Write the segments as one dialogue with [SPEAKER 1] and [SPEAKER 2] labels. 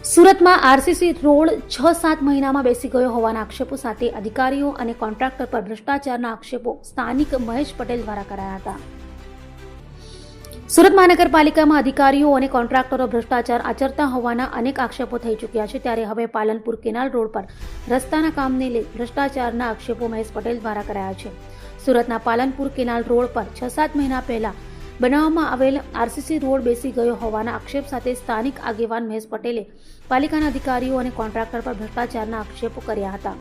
[SPEAKER 1] સુરતમાં RCC road 6-7 મહિનામાં બેસી ગયો હોવાના આક્ષેપો સાથે અધિકારીઓ અને કોન્ટ્રાક્ટર પર ભ્રષ્ટાચારના આક્ષેપો સ્થાનિક મહેશ પટેલ દ્વારા કરાયા હતા। સુરત મહાનગરપાલિકામાં અધિકારીઓ અને કોન્ટ્રાક્ટરો ભ્રષ્ટાચાર આચરતા હોવાના અનેક આક્ષેપો થઈ ચૂક્યા છે, ત્યારે હવે પાલનપુર કેનાલ રોડ પર રસ્તાના કામને લઈ ભ્રષ્ટાચારના આક્ષેપો મહેશ પટેલ દ્વારા કરાયા છે। સુરતના પાલનપુર કેનાલ રોડ પર 6-7 મહિના પહેલા બનાવવામાં આવેલ આરસીસી રોડ બેસી ગયો હોવાના આક્ષેપ સાથે સ્થાનિક આગેવાન મહેશ પટેલે પાલિકાના અધિકારીઓ અને કોન્ટ્રાક્ટર પર ભ્રષ્ટાચારના આક્ષેપો કર્યા હતા।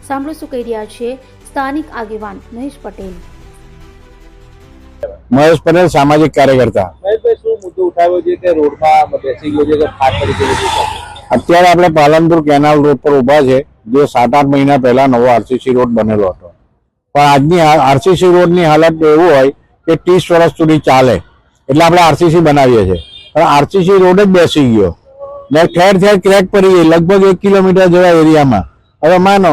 [SPEAKER 1] સાંભળો શું કહી રહ્યા છે સ્થાનિક આગેવાન મહેશ પટેલ।
[SPEAKER 2] મહેશ પટેલ સામાજિક કાર્યકર્તા।
[SPEAKER 3] મહેશભાઈ, શું મુદ્દો ઉઠાવ્યો છે કે રોડમાં બેસી ગયો છે કે ફાટ પડી ગઈ છે?
[SPEAKER 2] અત્યારે આપણે પાલનપુર કેનાલ રોડ પર ઉભા છે, જે 7-8 મહિના પહેલા નવો આરસીસી રોડ બનેલો હતો, પણ આજની આરસીસી રોડની હાલત એવું હોય કે 30 વર્ષ સુધી ચાલે એટલે આપણે આરસીસી બનાવીએ છીએ, પણ આરસીસી રોડ જ બેસી ગયો ને ઠેર ઠેર ક્રેક પડી ગઈ, લગભગ 1 કિલોમીટર જેવા એરિયામાં। હવે માનો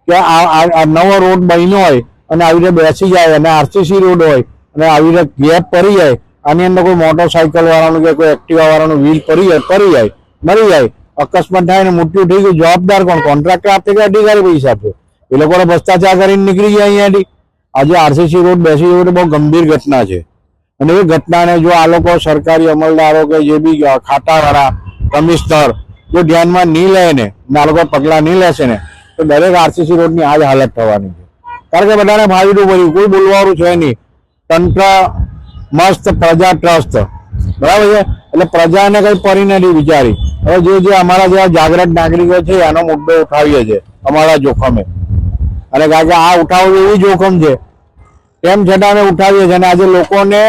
[SPEAKER 2] કે આ નવો રોડ બન્યો હોય અને આવી રીતે બેસી જાય અને આરસીસી રોડ હોય અને આવી રીતે ગેપ પડી જાય, આની અંદર કોઈ મોટરસાઇકલ વાળાનું કે કોઈ એક્ટિવા વાળાનું વ્હીલ પડી જાય મરી જાય, અકસ્માત થાય ને મૃત્યુ થઈ ગયું, જવાબદાર કોણ? કોન્ટ્રાક્ટર આપે કે અધિકારી પૈસા આપે? એ લોકોને ભ્રષ્ટાચાર કરીને નીકળી ગયા અહીંયાથી। આજે આરસીસી રોડ બેસી ગયો તો બહુ ગંભીર ઘટના છે, અને એ ઘટનાને જો આ લોકો સરકારી અમલદારો કે જે બી ખાતાવાળા કમિશનર જો ધ્યાનમાં નહીં લે ને આ લોકો પગલાં નહીં લેશે ને તો દરેક આરસીસી રોડની આ જ હાલત થવાની છે। કારણ કે બધાને ફાયદો પડ્યું, કોઈ બોલવાનું છે નહીં, તંત્ર મસ્ત, પ્રજા ટ્રસ્ટ, બરાબર છે, એટલે પ્રજાને કઈ પડી નથી વિચારી। હવે જે અમારા જેવા જાગૃત નાગરિકો છે આનો મુદ્દો ઉઠાવીએ છીએ અમારા જોખમે, અને કારણ કે આ ઉઠાવવું એવી જોખમ છે તેમ છતાં અમે ઉઠાવીએ છીએ, અને આજે લોકોને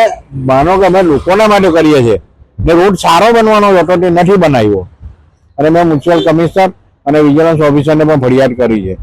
[SPEAKER 2] માનો કે અમે લોકોના માટે કરીએ છીએ ને રોડ સારો બનવાનો હતો તે નથી બનાવ્યો, અને મેં મ્યુનિસિપલ કમિશનર અને વિજિલન્સ ઓફિસરને પણ ફરિયાદ કરી છે।